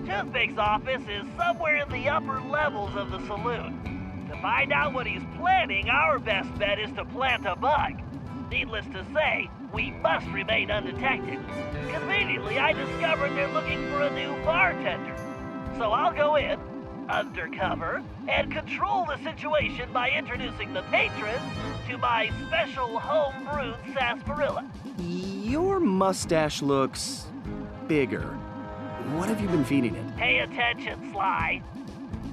Toothpick's office is somewhere in the upper levels of the saloon. To find out what he's planning, our best bet is to plant a bug. Needless to say, we must remain undetected. Conveniently, I discovered they're looking for a new bartender. So I'll go in, undercover, and control the situation by introducing the patrons to my special home-brewed sarsaparilla. Your mustache looks bigger. What have you been feeding it? Pay attention, Sly.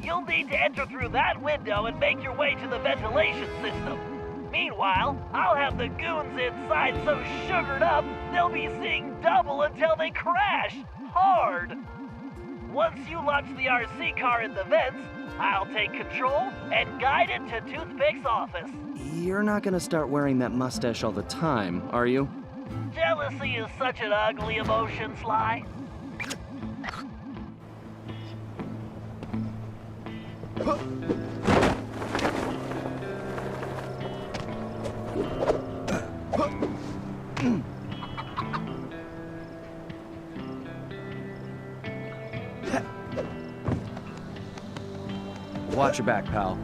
You'll need to enter through that window and make your way to the ventilation system. Meanwhile, I'll have the goons inside so sugared up, they'll be seeing double until they crash hard. Once you launch the RC car in the vents, I'll take control and guide it to Toothpick's office. You're not gonna start wearing that mustache all the time, are you? Jealousy is such an ugly emotion, Sly. Watch your back, pal.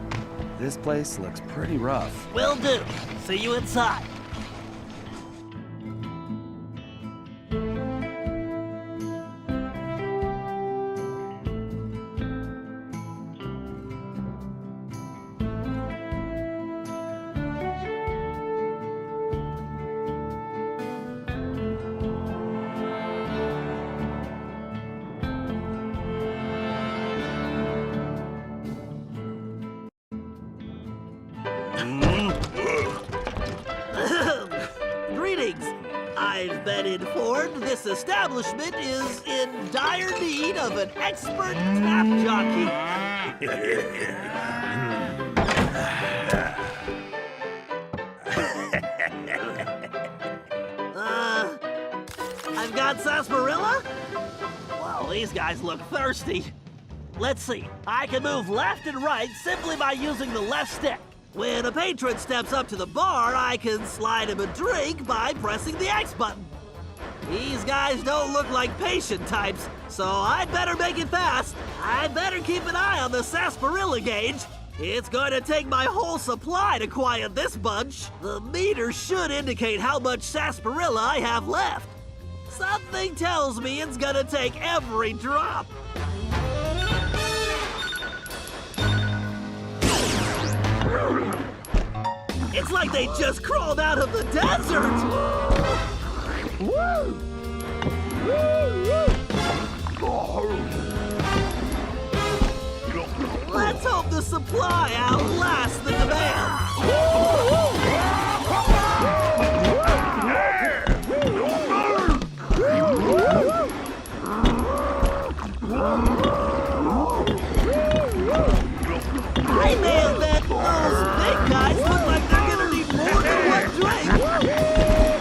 This place looks pretty rough. Will do. See you inside. Greetings. I've been informed this establishment is in dire need of an expert tap jockey. I've got sarsaparilla? Well, these guys look thirsty. Let's see. I can move left and right simply by using the left stick. When a patron steps up to the bar, I can slide him a drink by pressing the X button. These guys don't look like patient types, so I'd better make it fast. I'd better keep an eye on the sarsaparilla gauge. It's going to take my whole supply to quiet this bunch. The meter should indicate how much sarsaparilla I have left. Something tells me it's gonna take every drop. It's like they just crawled out of the desert! Woo! Let's hope the supply outlasts the demand! I nailed that! Those big guys look like they're gonna need more than one drink!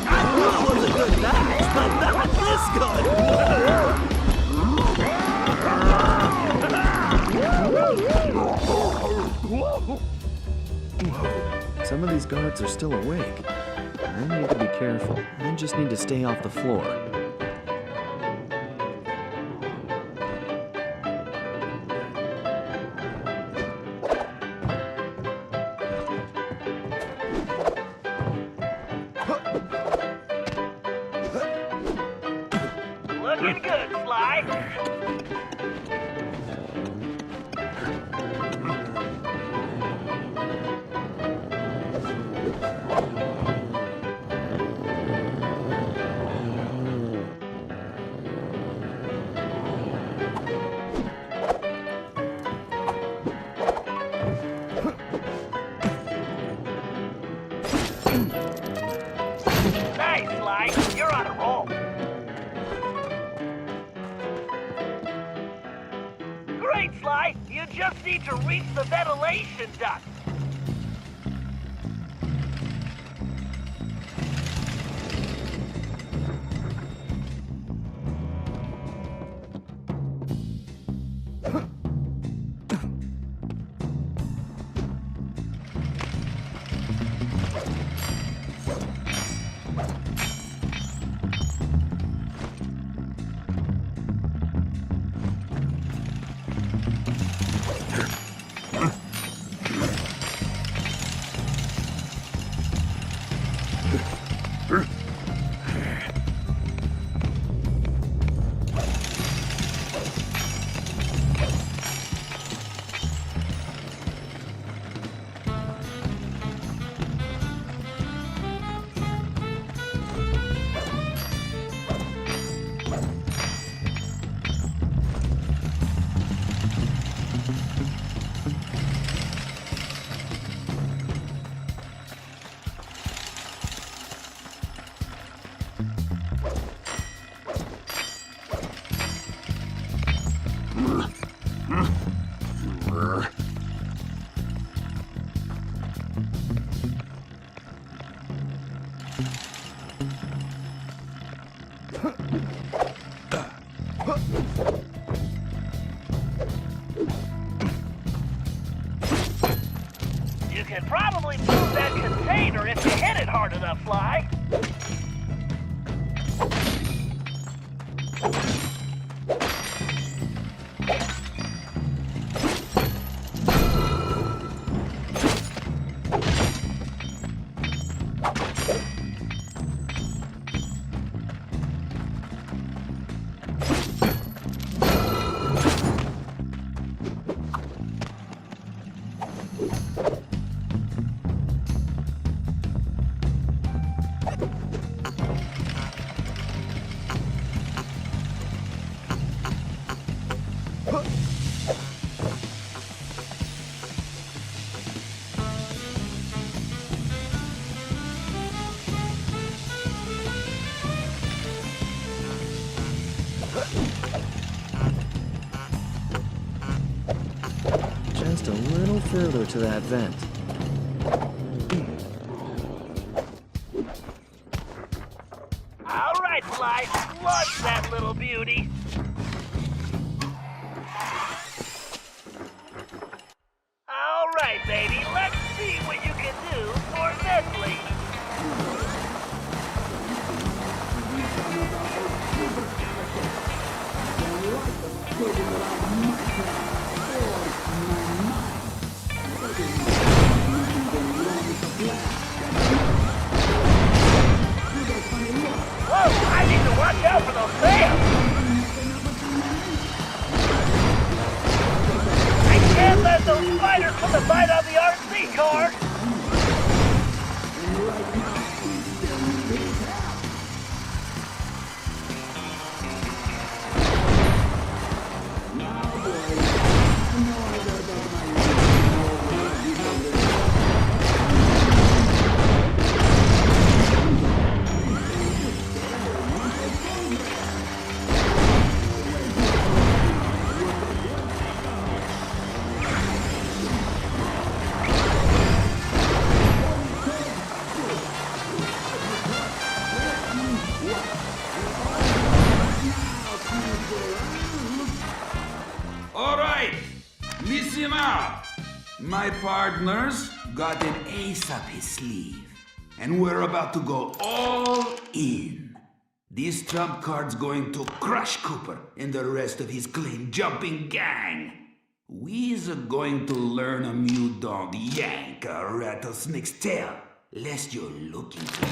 I knew it was a good match, but not this good! Some of these guards are still awake. I need to be careful. I just need to stay off the floor. Looking good, Sly. Fly. You just need to reach the ventilation duct. You can probably move that container if you hit it hard enough, Fly. Just a little further to that vent. All right, Fly, flush that little beauty. All right, baby, let's see what you can do for Nestle. Whoa, I need to watch out for those sails. I can't let those spiders put the bite on the RC car. All right, listen up. My partner's got an ace up his sleeve, and we're about to go all in. This trump card's going to crush Cooper and the rest of his claim-jumping gang. We's going to learn a mute dog yank a rattlesnake's tail, lest you're looking to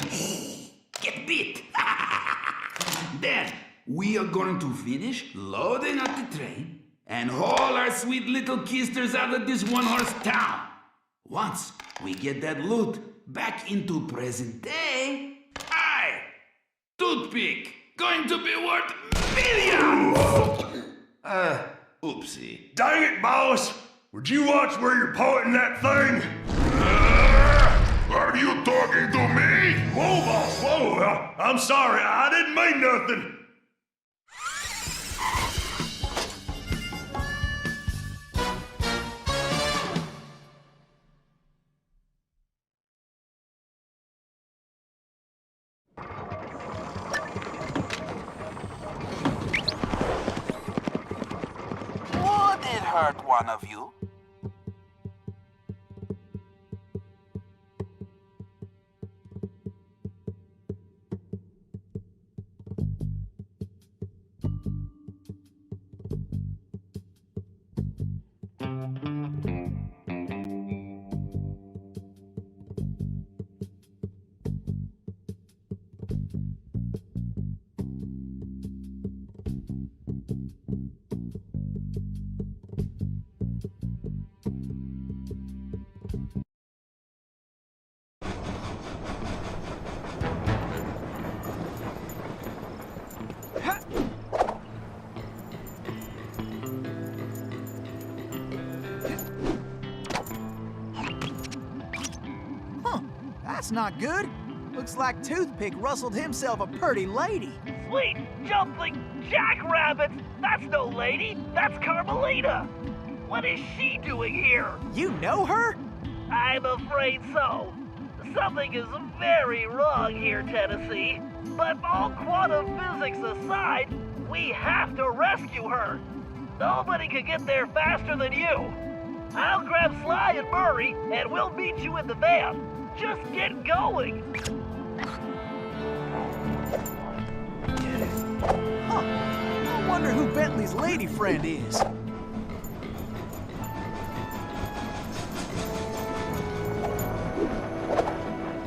get bit. Then, we are going to finish loading up the train and haul our sweet little kisters out of this one-horse town. Once we get that loot back into present day, toothpick, going to be worth millions! Oopsie. Dang it, boss! Would you watch where you're pointing that thing? Are you talking to me? Whoa, boss, whoa! I'm sorry, I didn't mean nothing. hurt one of you. That's not good. Looks like Toothpick rustled himself a pretty lady. Sweet jumping jackrabbits! That's no lady, that's Carmelita! What is she doing here? You know her? I'm afraid so. Something is very wrong here, Tennessee. But all quantum physics aside, we have to rescue her. Nobody can get there faster than you. I'll grab Sly and Murray, and we'll meet you in the van. Just get going. Huh. I wonder who Bentley's lady friend is.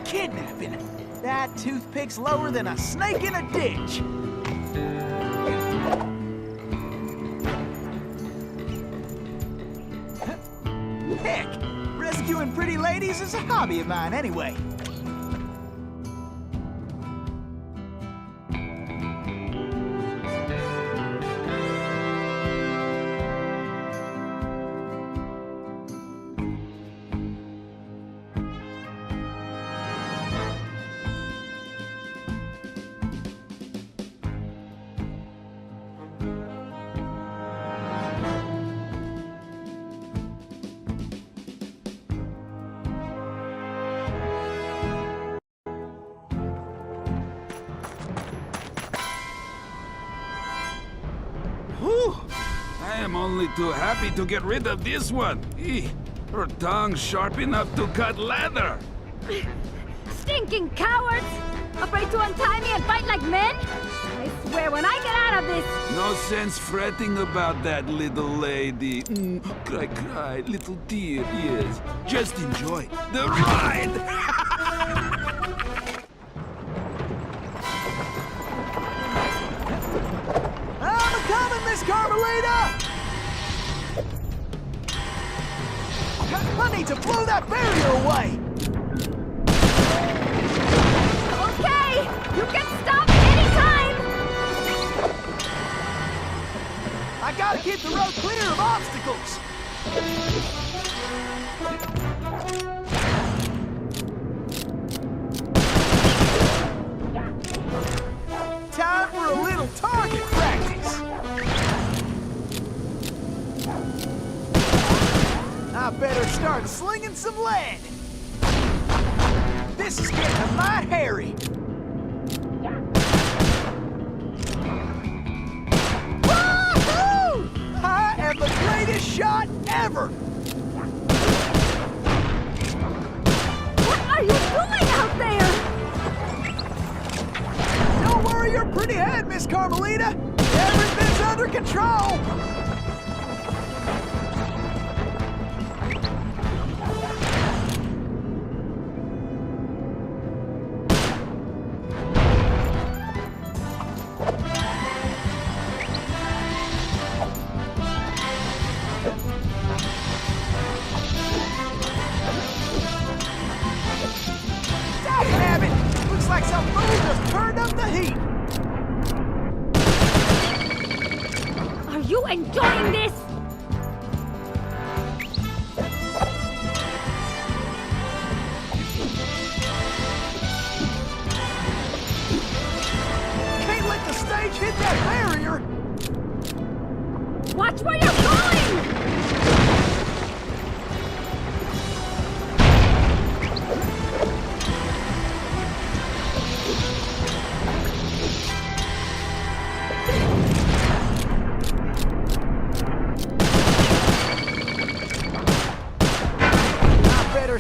Kidnapping. That Toothpick's lower than a snake in a ditch. Heck, rescuing pretty ladies is a hobby of mine anyway. Whew. I am only too happy to get rid of this one. Eeh, her tongue's sharp enough to cut leather. Stinking cowards! Afraid to untie me and fight like men? I swear when I get out of this... No sense fretting about that, little lady. Cry, cry, little dear, yes. Just enjoy the ride! I'm a-coming, Miss Carmelita! I need to blow that barrier away! Okay! You can stop anytime! I gotta keep the road clear of obstacles! Time for a little target practice! I better start slinging some lead! This is getting a mite hairy! Woo-hoo! I am the greatest shot ever! What are you doing out there? Don't worry your pretty head, Miss Carmelita! Everything's under control! Dagnabbit! Looks like some fool just turned up the heat! Are you enjoying this? Can't let the stage hit that barrier! Watch where you're going!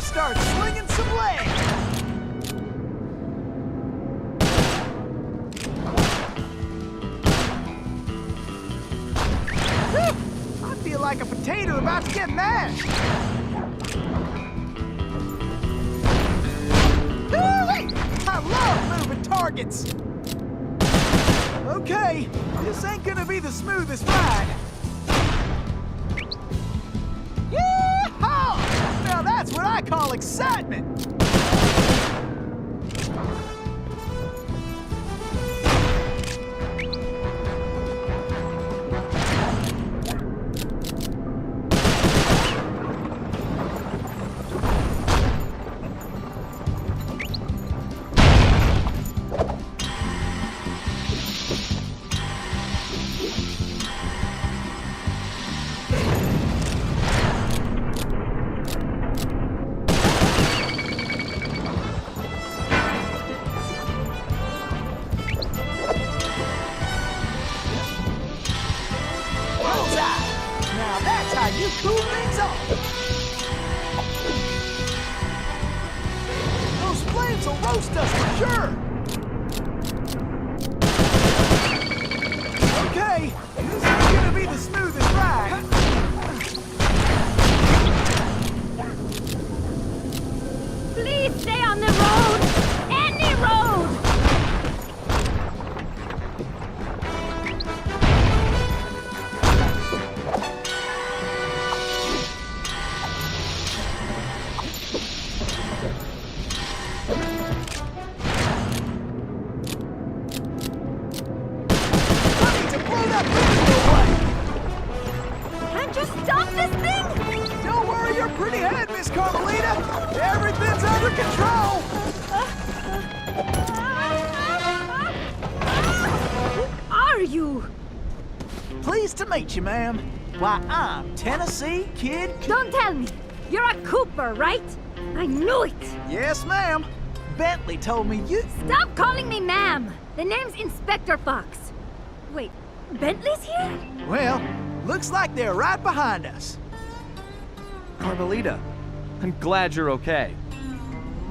start swinging some legs. Whew, I feel like a potato about to get mashed. Woo-wee! I love moving targets. Okay, this ain't gonna be the smoothest ride. Yeehaw! Now that's what I call excitement. Now that's how you cool things off. Those flames will roast us for sure. Okay, this is gonna be the smoothest ride. Please stay on the road! Any road! Can't you stop this thing? Don't worry your pretty head, Miss Carmelita. Everything's under control. Who are you? Pleased to meet you, ma'am. Why, I'm Tennessee Kid. Don't tell me. You're a Cooper, right? I knew it. Yes, ma'am. Bentley told me you... Stop calling me ma'am. The name's Inspector Fox. Wait, Bentley's here? Well, looks like they're right behind us. Carmelita, I'm glad you're okay.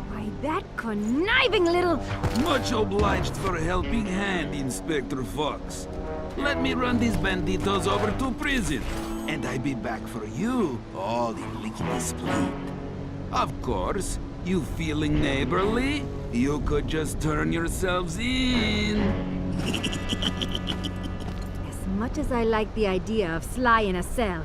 Why, that conniving little... Much obliged for a helping hand, Inspector Fox. Let me run these banditos over to prison, and I be back for you, all in lickety split. Of course, you feeling neighborly? You could just turn yourselves in. As much as I like the idea of Sly in a cell,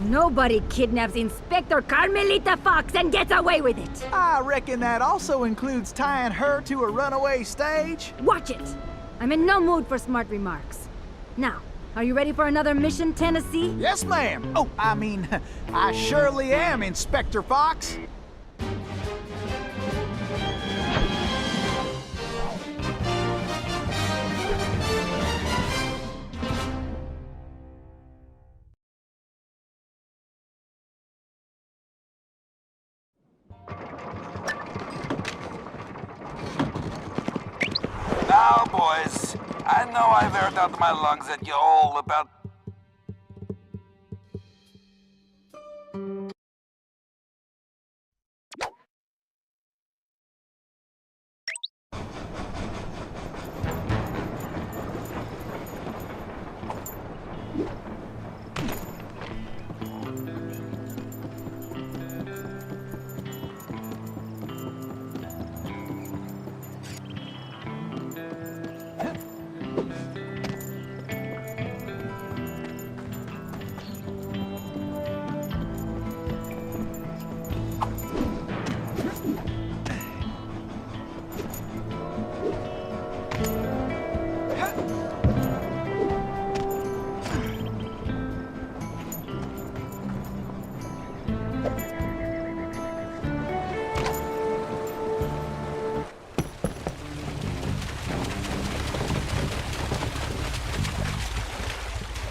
nobody kidnaps Inspector Carmelita Fox and gets away with it. I reckon that also includes tying her to a runaway stage. Watch it. I'm in no mood for smart remarks. Now, are you ready for another mission, Tennessee? Yes, ma'am. Oh, I mean, I surely am, Inspector Fox. Now, boys, I know I've aired out my lungs at you all about...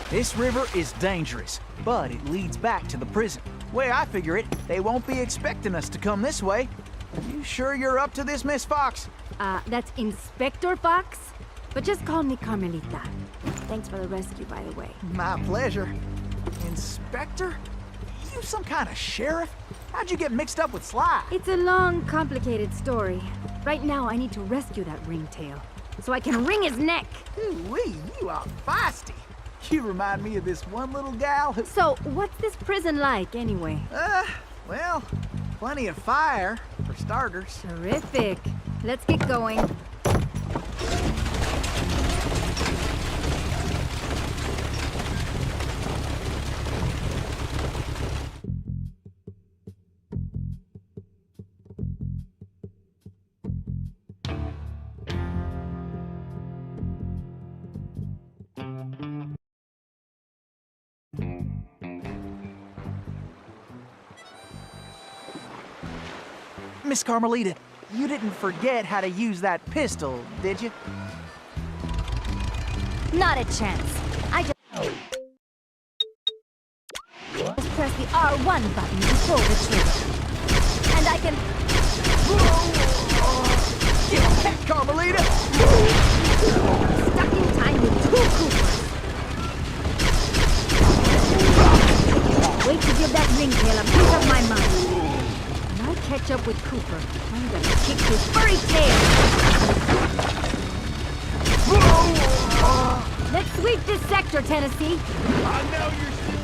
This river is dangerous, but it leads back to the prison. Way I figure it, they won't be expecting us to come this way. You sure you're up to this, Miss Fox? That's Inspector Fox? But just call me Carmelita. Thanks for the rescue, by the way. My pleasure. Inspector? You some kind of sheriff? How'd you get mixed up with Sly? It's a long, complicated story. Right now, I need to rescue that ringtail, so I can wring his neck. Ooh-wee, you are feisty. You remind me of this one little gal who... So, what's this prison like, anyway? Well, plenty of fire, for starters. Terrific. Let's get going. Miss Carmelita, you didn't forget how to use that pistol, did you? Not a chance. I just press the R1 button to pull the trigger. And I can... Get back, Carmelita! Stuck in time with 2 Coopers. Wait to give that ringtail a piece of my mind. When I catch up with Cooper, I'm gonna kick his furry tail. Let's sweep this sector, Tennessee. I know you're still...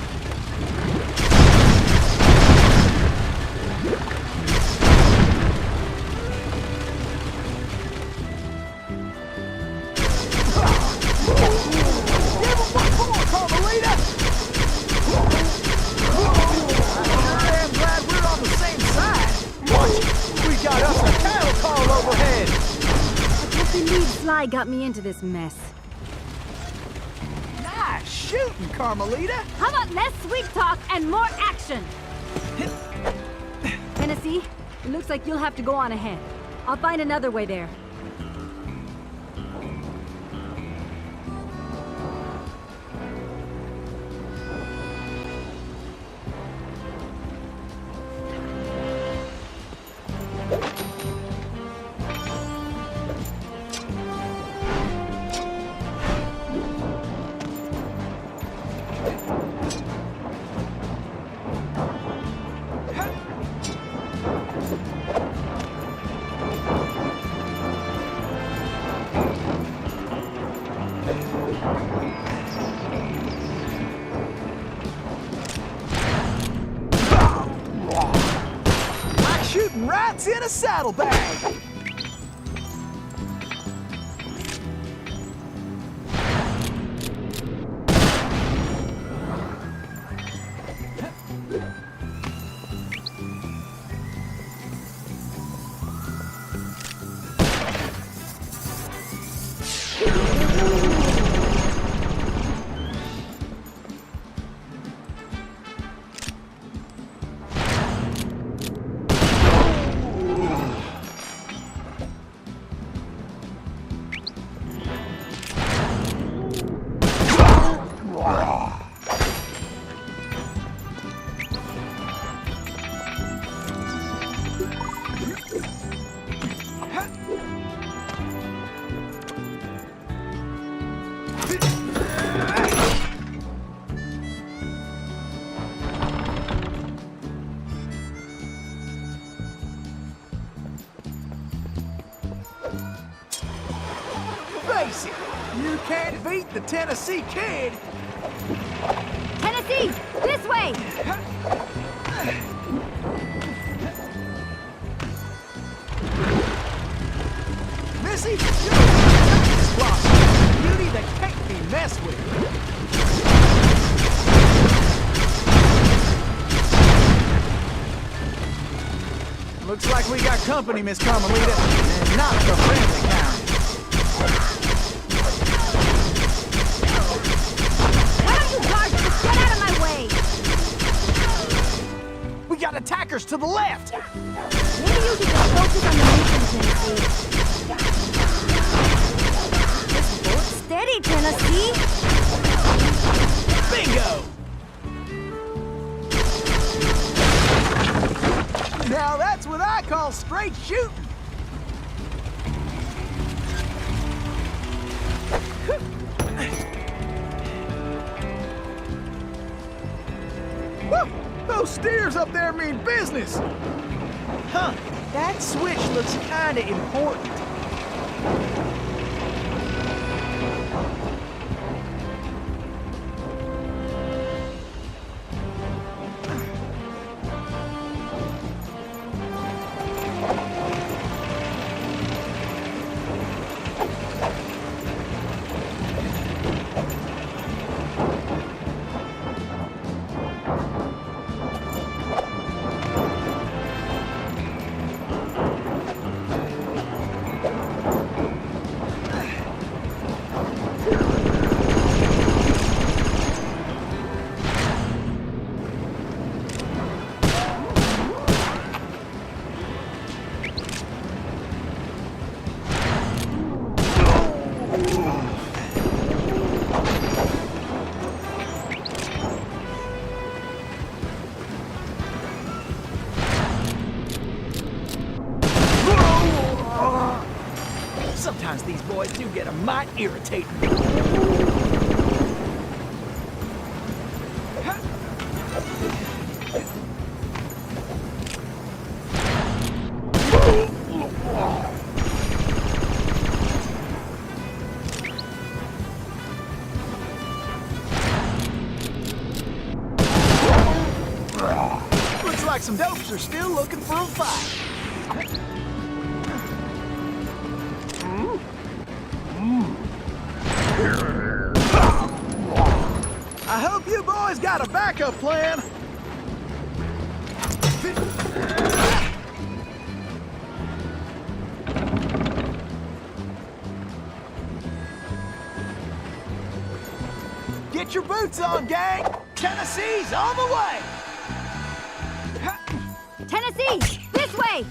Give him one more, Carmelita! I am glad we're on the same side. Watch, we got us a cattle call overhead. I can't believe Sly got me into this mess. Nice shooting, Carmelita. How about less sweet talk and more action? Tennessee, it looks like you'll have to go on ahead. I'll find another way there. Like shooting rats in a saddlebag. Face it, you can't beat the Tennessee Kid. Tennessee, this way! Missy, you're a squad. Beauty that can't be messed with. Looks like we got company, Miss Carmelita, and not the friendly kind. Why don't you guards just get out of my way? We got attackers to the left. Maybe you should just focus on the mission, Tennessee. Just hold steady, Tennessee. Bingo! Now that's what I call straight shooting. Woo! Those steers up there mean business! Huh, that switch looks kinda important. Sometimes these boys do get a mite irritating. Looks like some dopes are still looking for a fight. I hope you boys got a backup plan. Get your boots on, gang! Tennessee's on the way! Tennessee, this way!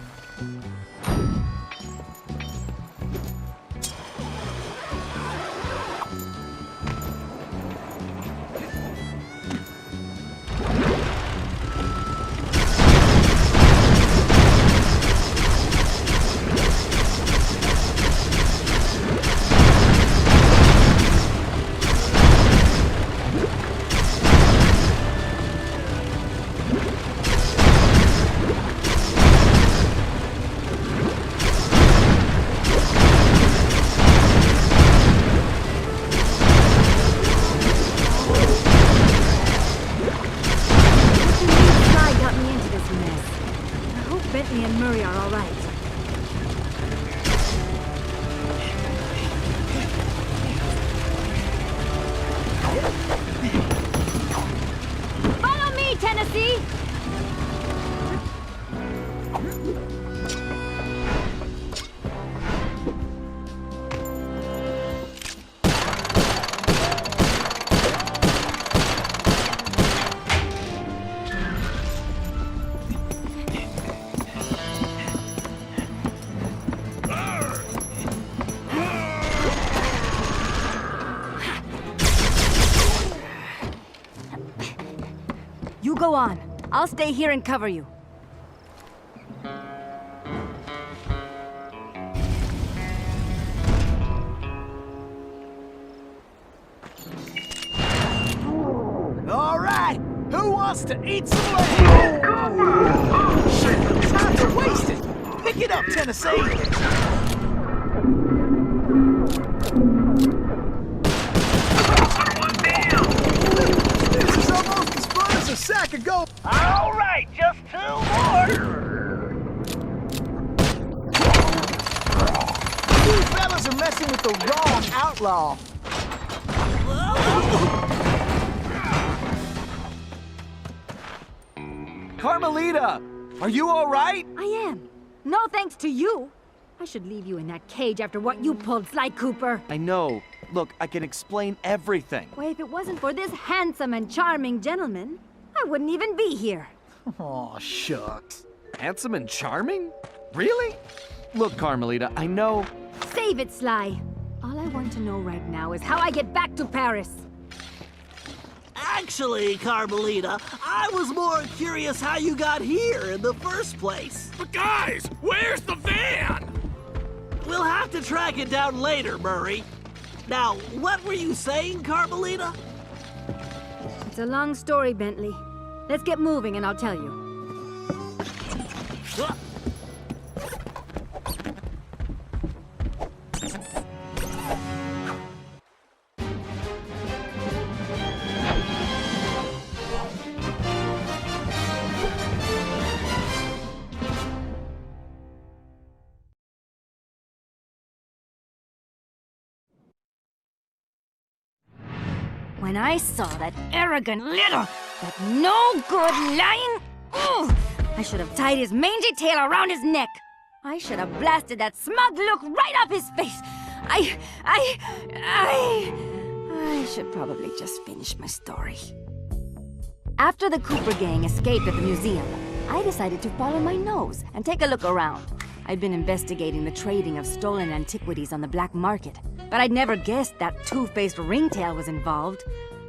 Bentley and Murray are all right. Follow me, Tennessee! You go on. I'll stay here and cover you. All right, who wants to eat some leg? Shit, time to waste it. Pick it up, Tennessee. This is almost as fun as a sack of gold. All right, just 2 more. You fellas are messing with the wrong outlaw. Carmelita, are you all right? I am. No thanks to you. I should leave you in that cage after what you pulled, Sly Cooper. I know. Look, I can explain everything. Why, if it wasn't for this handsome and charming gentleman, I wouldn't even be here. Aw, shucks. Handsome and charming? Really? Look, Carmelita, I know... Save it, Sly. All I want to know right now is how I get back to Paris. Actually, Carmelita, I was more curious how you got here in the first place. But guys, where's the van? We'll have to track it down later, Murray. Now, what were you saying, Carmelita? It's a long story, Bentley. Let's get moving and I'll tell you. When I saw that arrogant little, that no-good lying... Ugh, I should have tied his mangy tail around his neck. I should have blasted that smug look right off his face. I should probably just finish my story. After the Cooper gang escaped at the museum, I decided to follow my nose and take a look around. I'd been investigating the trading of stolen antiquities on the black market, but I'd never guessed that two-faced ringtail was involved.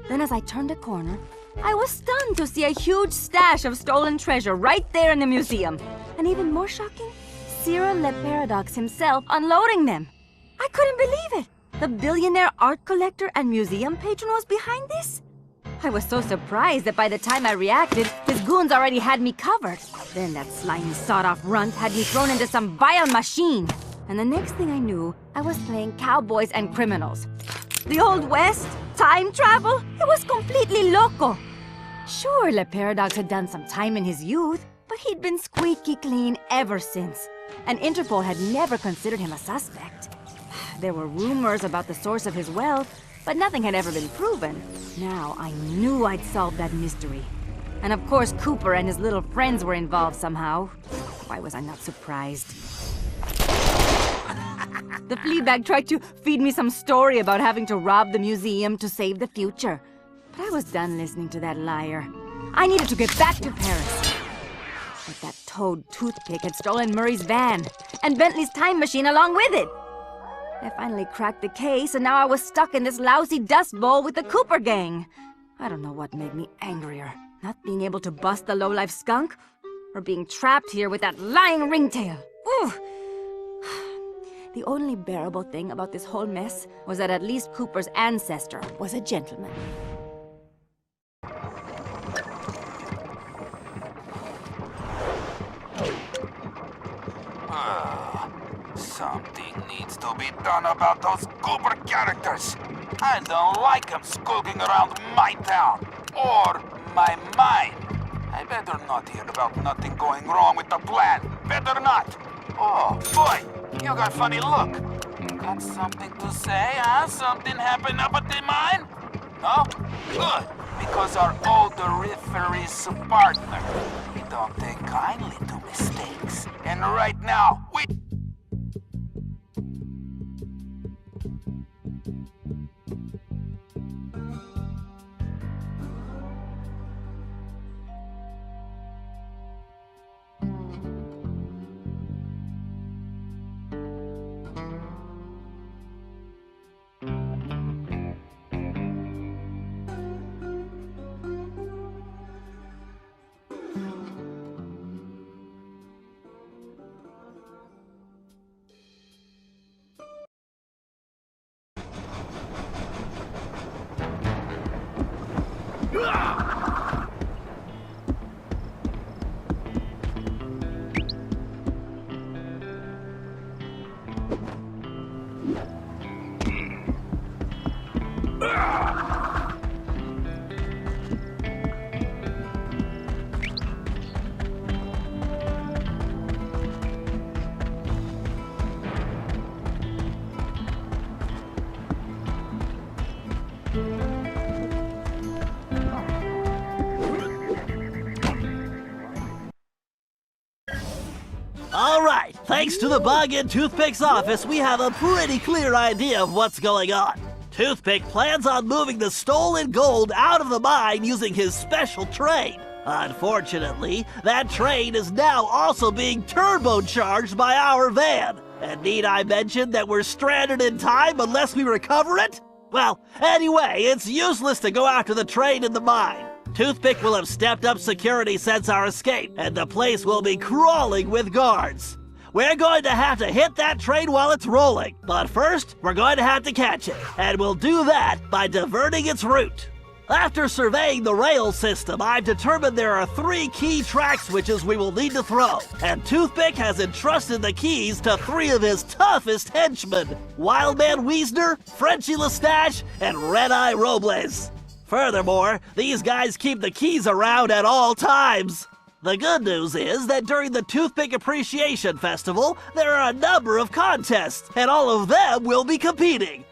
Then as I turned a corner, I was stunned to see a huge stash of stolen treasure right there in the museum. And even more shocking, Cyril Le Paradox himself unloading them. I couldn't believe it! The billionaire art collector and museum patron was behind this? I was so surprised that by the time I reacted, his goons already had me covered. Then that slimy sawed-off runt had me thrown into some vile machine. And the next thing I knew, I was playing cowboys and criminals. The Old West? Time travel? It was completely loco. Sure, Le Paradox had done some time in his youth, but he'd been squeaky clean ever since. And Interpol had never considered him a suspect. There were rumors about the source of his wealth, but nothing had ever been proven. Now I knew I'd solved that mystery. And of course Cooper and his little friends were involved somehow. Why was I not surprised? The Fleabag tried to feed me some story about having to rob the museum to save the future. But I was done listening to that liar. I needed to get back to Paris. But that toad toothpick had stolen Murray's van, and Bentley's time machine along with it. I finally cracked the case, and now I was stuck in this lousy dust bowl with the Cooper gang. I don't know what made me angrier. Not being able to bust the lowlife skunk, or being trapped here with that lying ringtail. Ooh! The only bearable thing about this whole mess was that at least Cooper's ancestor was a gentleman. Something needs to be done about those Cooper characters. I don't like them skulking around my town, or my mind. I better not hear about nothing going wrong with the plan. Better not. Oh, boy, you got a funny look. Got something to say, huh? Something happened up at the mine? No? Good, because our odoriferous partner, we don't take kindly to mistakes. And right now, we... All right, thanks to the bug in Toothpick's office, we have a pretty clear idea of what's going on. Toothpick plans on moving the stolen gold out of the mine using his special train. Unfortunately, that train is now also being turbocharged by our van. And need I mention that we're stranded in time unless we recover it? Well, anyway, it's useless to go after the train in the mine. Toothpick will have stepped up security since our escape, and the place will be crawling with guards. We're going to have to hit that train while it's rolling, but first, we're going to have to catch it, and we'll do that by diverting its route. After surveying the rail system, I've determined there are 3 key track switches we will need to throw, and Toothpick has entrusted the keys to 3 of his toughest henchmen, Wildman Wiesner, Frenchy Lestat, and Red-Eye Robles. Furthermore, these guys keep the keys around at all times. The good news is that during the Toothpick Appreciation Festival, there are a number of contests, and all of them will be competing.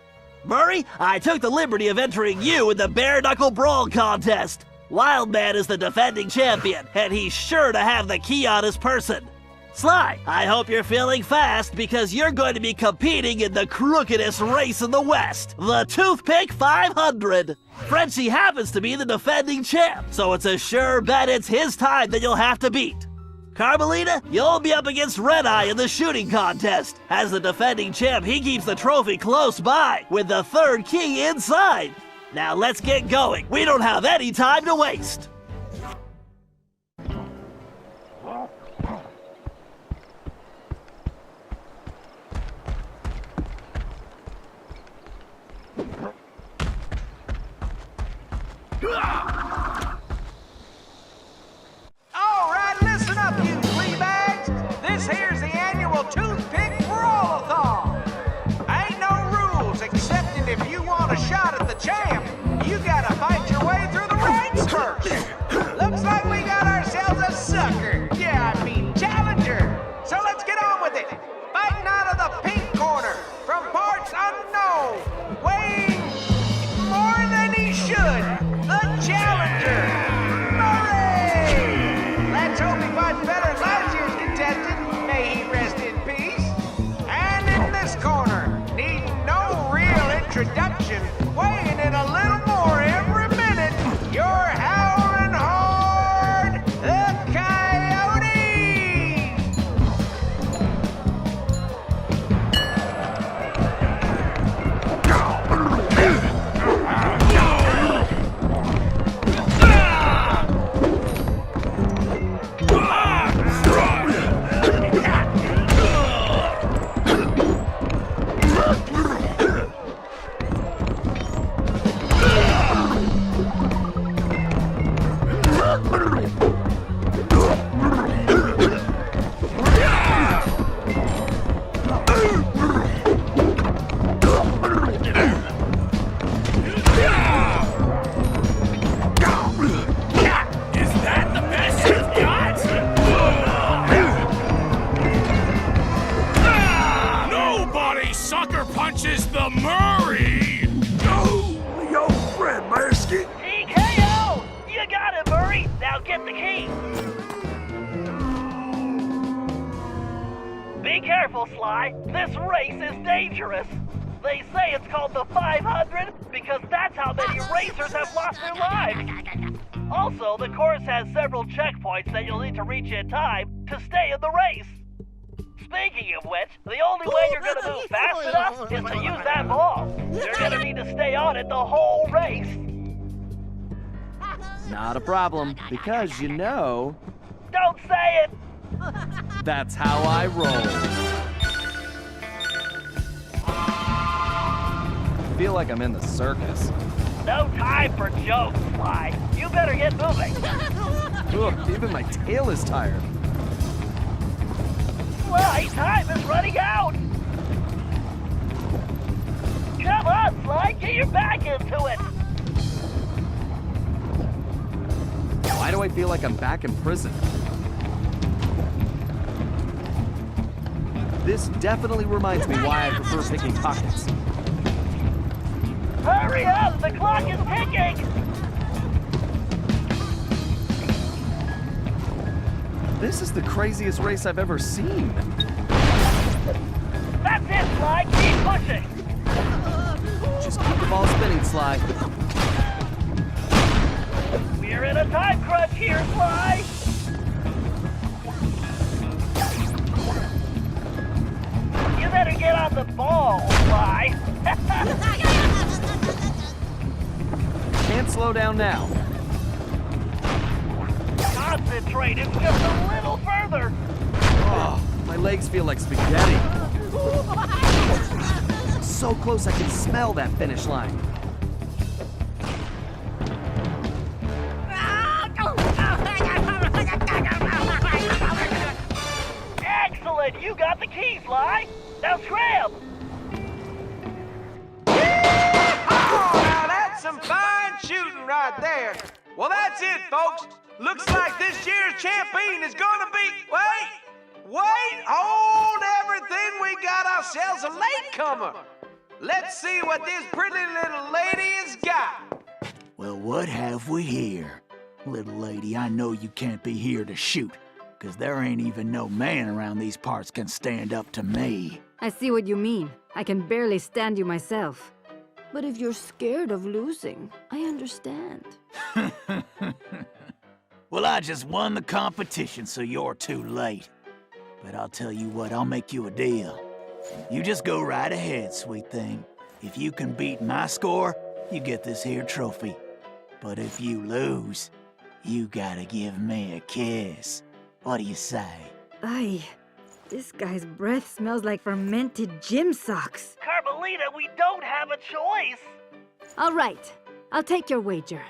Murray, I took the liberty of entering you in the Bare Knuckle Brawl contest. Wildman is the defending champion, and he's sure to have the key on his person. Sly, I hope you're feeling fast because you're going to be competing in the crookedest race in the West, the Toothpick 500. Frenchie happens to be the defending champ, so it's a sure bet it's his time that you'll have to beat. Carmelita, you'll be up against Red-Eye in the shooting contest. As the defending champ, he keeps the trophy close by, with the 3rd key inside. Now let's get going. We don't have any time to waste. All right, listen up, you flea bags. This here's the annual Toothpick Brawl-a-thon. Ain't no rules, except that if you want a shot at the champ, you gotta fight your way through the ranks first. Looks like we got ourselves a sucker. Yeah, I mean challenger. So let's get on with it. Fighting out of the pink corner, from parts unknown, weighing more than he should, the challenger, Murray! Let's hope he fights better than last year's contestant. May he rest in peace. And in this corner, needing no real introduction, weighing in a little more every minute, you're howling hard, the Coyote! Nobody sucker punches the Murray! Yo, Fred Marsky. TKO! You got it, Murray. Now get the key. Be careful, Sly. This race is dangerous. They say it's called the 500 because that's how many racers have lost their lives. Also, the course has several checkpoints that you'll need to reach in time to stay in the race. Speaking of which, the only way you're gonna move fast enough is to use that ball. You're gonna need to stay on it the whole race. Not a problem, because you know, Don't say it! that's how I roll. I feel like I'm in the circus. No time for jokes, Sly. You better get moving. Ugh, even my tail is tired. Sly, time is running out! Come on, Sly, get your back into it! Why do I feel like I'm back in prison? This definitely reminds me why I prefer picking pockets. Hurry up, the clock is ticking! This is the craziest race I've ever seen. That's it, Sly, keep pushing! Just keep the ball spinning, Sly. We're in a time crunch here, Sly! You better get on the ball, Sly! Can't slow down now. Concentrate, it's just a little further! Oh, my legs feel like spaghetti. So close I can smell that finish line. and you got the keys, Sly. Now scram! Oh, now that's some fine shooting right there. Well, that's it, folks. Looks like this year's champion is gonna be... Wait, hold everything. We got ourselves a latecomer. Let's see what this pretty little lady has got. Well, what have we here? Little lady, I know you can't be here to shoot, 'cause there ain't even no man around these parts can stand up to me. I see what you mean. I can barely stand you myself. But if you're scared of losing, I understand. Well, I just won the competition, so you're too late. But I'll tell you what, I'll make you a deal. You just go right ahead, sweet thing. If you can beat my score, you get this here trophy. But if you lose, you gotta give me a kiss. What do you say? Aye, this guy's breath smells like fermented gym socks. Carmelita, we don't have a choice. All right, I'll take your wager.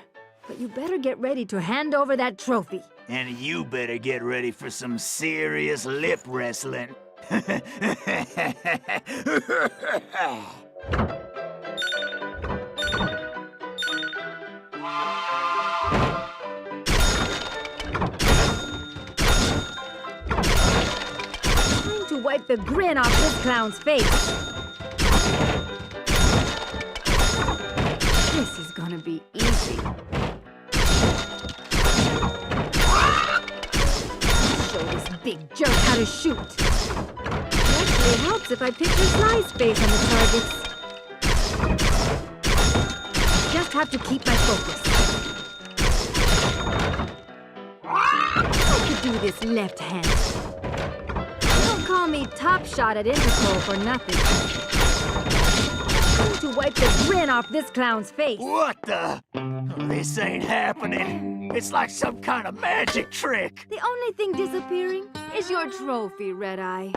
But you better get ready to hand over that trophy. And you better get ready for some serious lip wrestling. Time to wipe the grin off this clown's face. This is gonna be easy. Show this big jerk how to shoot. It actually helps if I picture Sly's face on the targets. Just have to keep my focus. I could do this left-handed. Don't call me top shot at Interpol for nothing. Time to wipe the grin off this clown's face. What the? Oh, this ain't happening. It's like some kind of magic trick. The only thing disappearing is your trophy, Red Eye.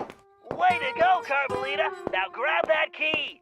Way to go, Carmelita. Now grab that key.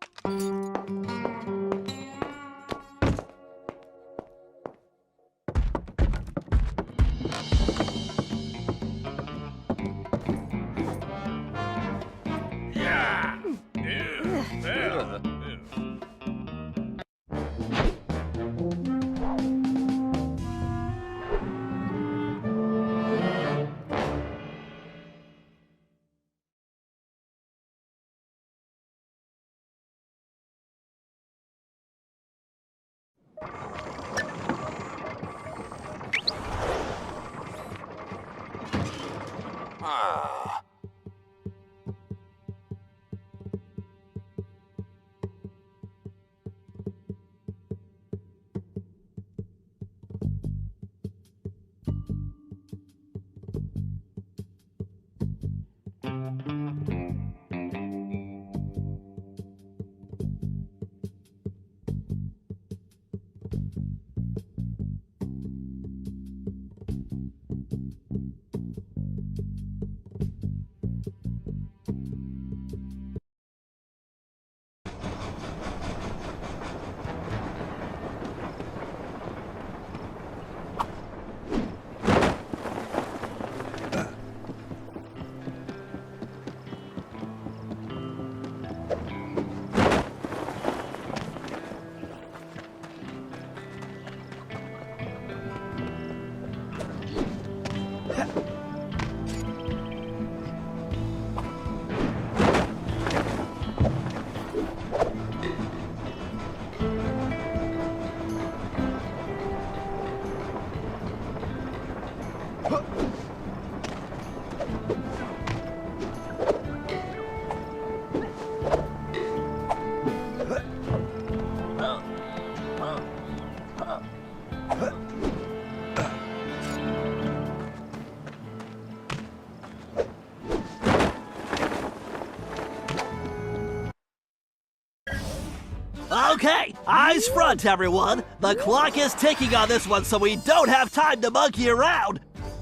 Okay, eyes front, everyone. The clock is ticking on this one, so we don't have time to monkey around.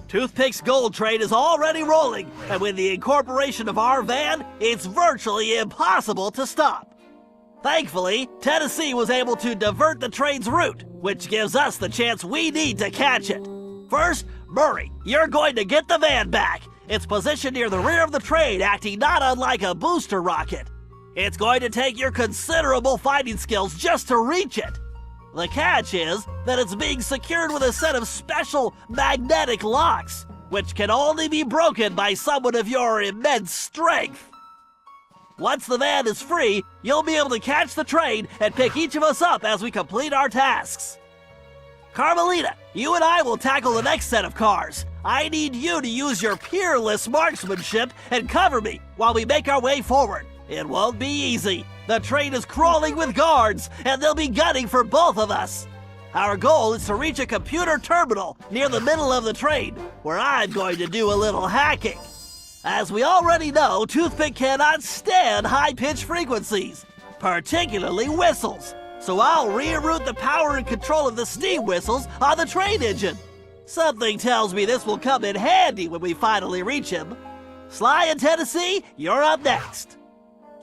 Toothpick's gold train is already rolling, and with the incorporation of our van, it's virtually impossible to stop. Thankfully, Tennessee was able to divert the train's route, which gives us the chance we need to catch it. First, Murray, you're going to get the van back. It's positioned near the rear of the train, acting not unlike a booster rocket. It's going to take your considerable fighting skills just to reach it. The catch is that it's being secured with a set of special magnetic locks, which can only be broken by someone of your immense strength. Once the van is free, you'll be able to catch the train and pick each of us up as we complete our tasks. Carmelita, you and I will tackle the next set of cars. I need you to use your peerless marksmanship and cover me while we make our way forward. It won't be easy. The train is crawling with guards, and they'll be gunning for both of us. Our goal is to reach a computer terminal near the middle of the train, where I'm going to do a little hacking. As we already know, Toothpick cannot stand high-pitched frequencies, particularly whistles. So I'll reroute the power and control of the steam whistles on the train engine. Something tells me this will come in handy when we finally reach him. Sly in Tennessee, you're up next.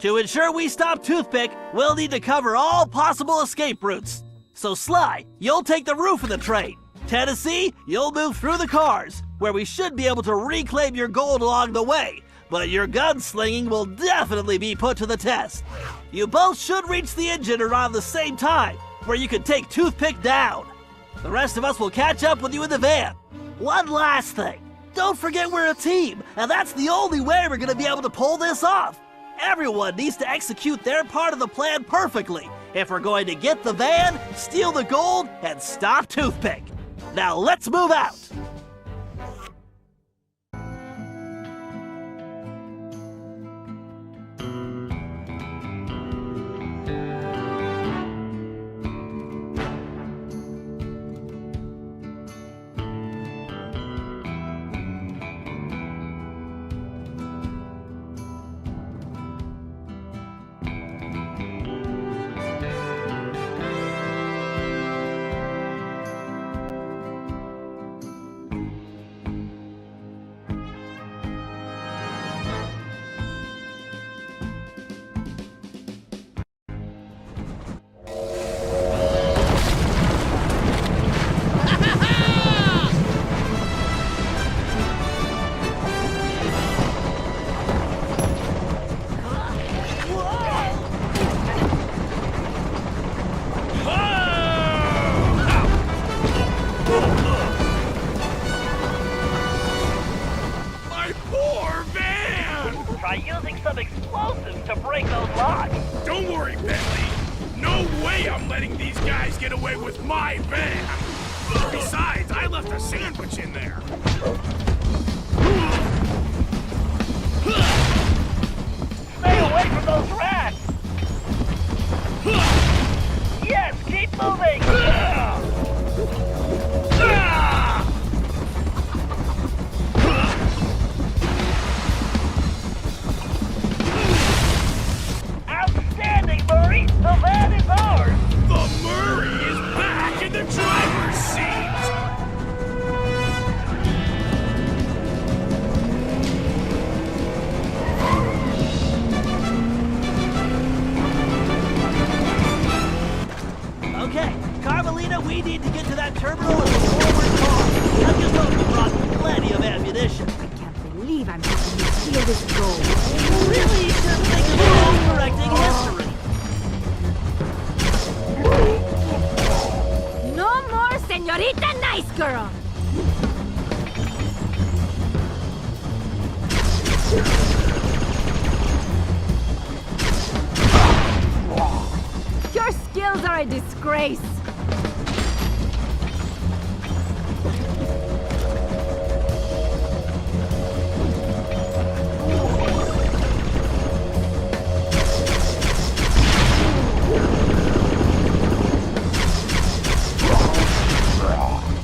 To ensure we stop Toothpick, we'll need to cover all possible escape routes. So Sly, you'll take the roof of the train. Tennessee, you'll move through the cars, where we should be able to reclaim your gold along the way. But your gunslinging will definitely be put to the test. You both should reach the engine around the same time, where you can take Toothpick down. The rest of us will catch up with you in the van. One last thing. Don't forget we're a team, and that's the only way we're going to be able to pull this off. Everyone needs to execute their part of the plan perfectly if we're going to get the van, steal the gold, and stop Toothpick. Now let's move out. Try using some explosives to break those locks. Don't worry, Bentley. No way I'm letting these guys get away with my van. Besides, I left a sandwich in there. Stay away from those rats! Yes, keep moving! Outstanding, Murray! The van is ours! The Murray is back in the driver's seat! Okay, Carmelita, we need to get to that terminal in the forward car. I'm just hoping we brought plenty of ammunition. I can't believe I'm helping you steal this gold. Really should think of course-correcting history. No more Señorita Nice Girl! Your skills are a disgrace!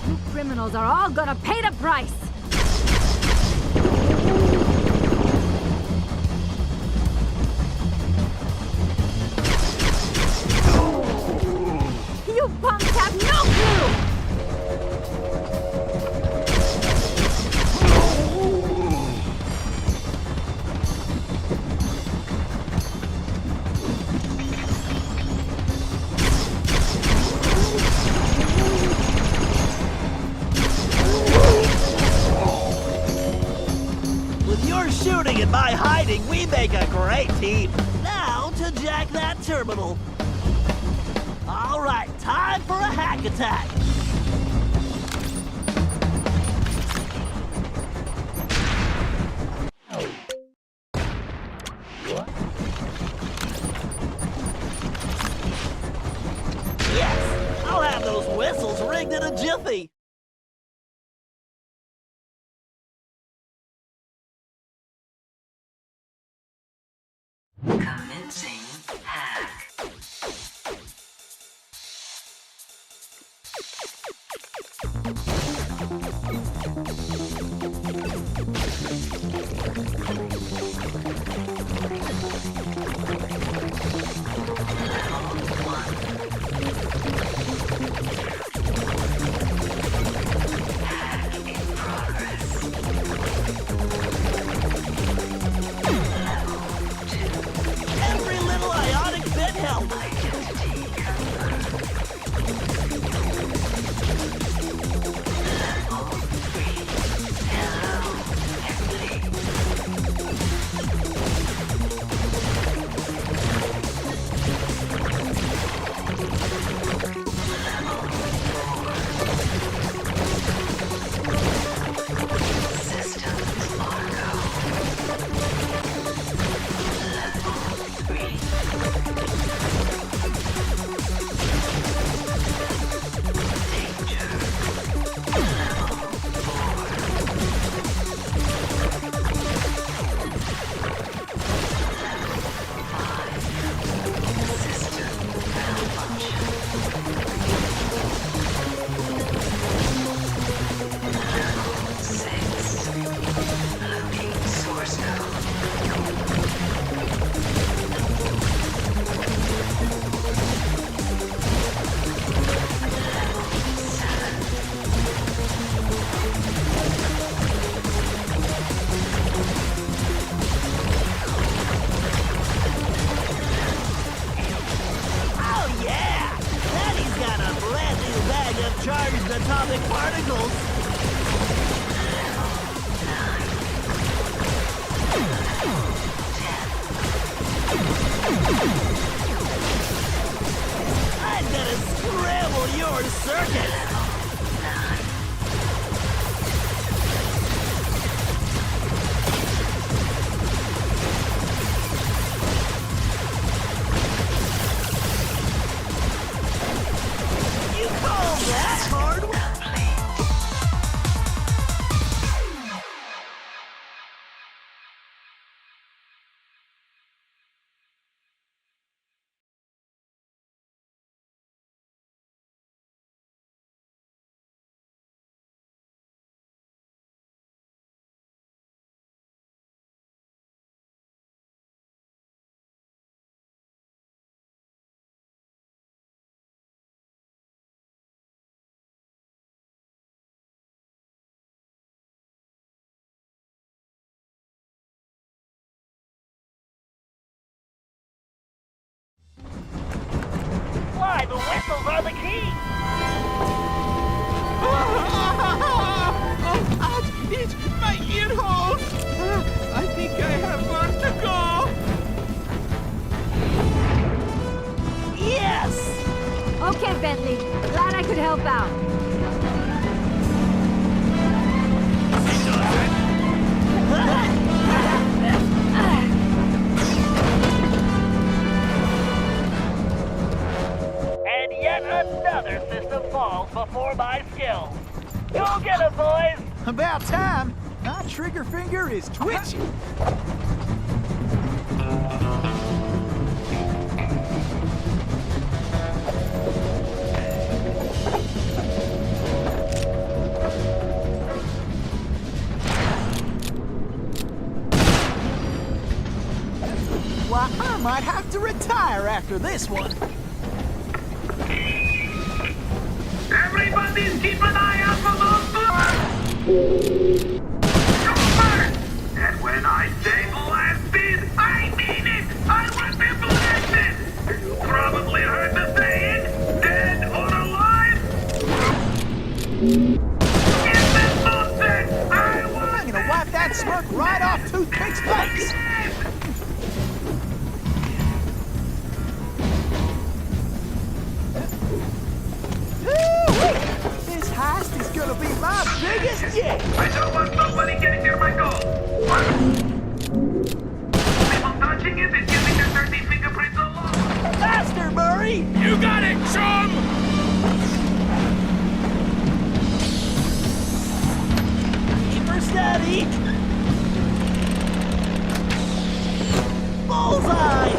You criminals are all gonna pay the price! You With your shooting and my hiding, we make a great team. Now to jack that terminal. All right, time for a hack attack. Yes, I'll have those whistles rigged in a jiffy. Commencing hack. Every little ionic bit helps. Oh yeah! Daddy's got a brand new bag of charged atomic particles. I'm gonna scramble your circuit. You call that hard? Why, the whistles are the key! Oh, ouch! It's my ear hole! I think I have far to go! Yes! Okay, Bentley. Glad I could help out. And yet another system falls before my skills. Go get 'em, boys! About time. My trigger finger is twitching. Why, I might have to retire after this one. Everybody's keep an eye out for those doors! And when I say blasted, I mean it! I want them blasted! You probably heard the saying, dead or alive? Get this nonsense! I want I'm gonna wipe that smirk right off off Toothpick's face! This heist is gonna be my biggest yet! I don't want nobody getting near my goal. People touching it and using their dirty fingerprints all over. Faster, Murray! You got it, chum! Keep her steady! Bullseye!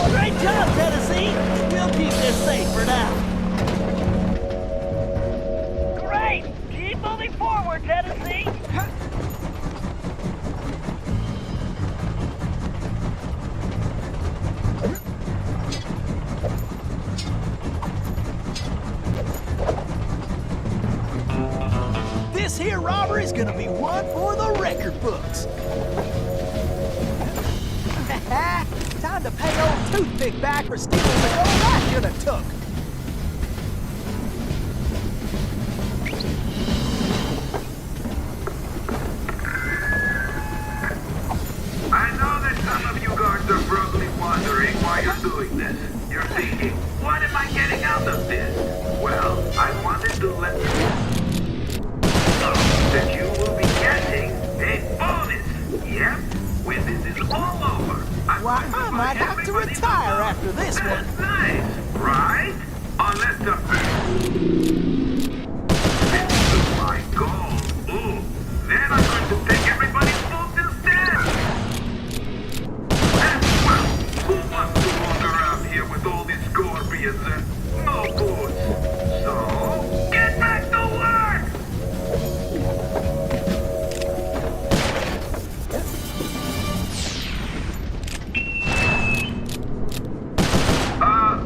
Great job, Tennessee! We'll keep this safe for now. Great! Keep moving forward, Tennessee! This here robbery's gonna be one for the record books. Time to pay old Toothpick back for stealing the gold I should have took. I know that some of you guards are probably wondering why you're doing this. You're thinking, what am I getting out of this? Well, I wanted to let you know that you will be getting a bonus. Yep, when this is all over. Why, I might have to retire after this one. That's nice, right? Unless the... This is my goal. Ooh, then I'm going to take everybody's votes instead. And, well, who wants to walk around here with all these scorpions and no boots? So, get back to work!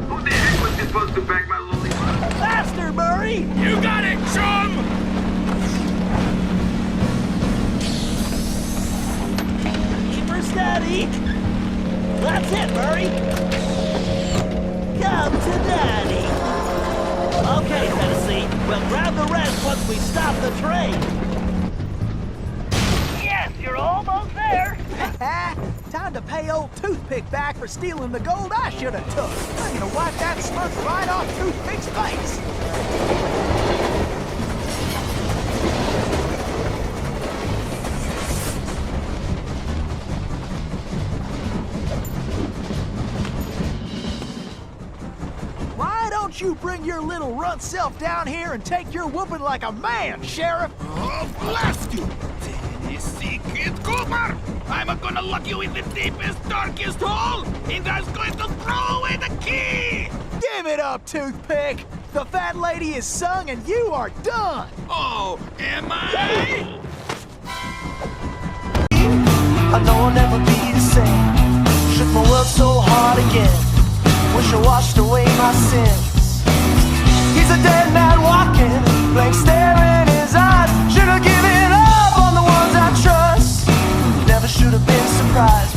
Who the heck was supposed to bag my lollipop? Faster, Murray! You got it, chum! Keep her steady! That's it, Murray! Come to Daddy! Okay, Tennessee, we'll grab the rest once we stop the train! Yes, you're almost there! Time to pay old Toothpick back for stealing the gold I should have took. I'm gonna wipe that smirk right off Toothpick's face. Why don't you bring your little runt self down here and take your whooping like a man, Sheriff? Oh, blast you! Tennessee Kid Cooper! I'm gonna lock you in the deepest, darkest hole, and I'm going to throw away the key! Give it up, Toothpick! The fat lady is sung and you are done! Oh, am I? I know I'll never be the same. Shook my world so hard again. Wish I washed away my sins. He's a dead man walking, blank stare in his eyes. Should have given up on the ones I trust. Never should have been surprised.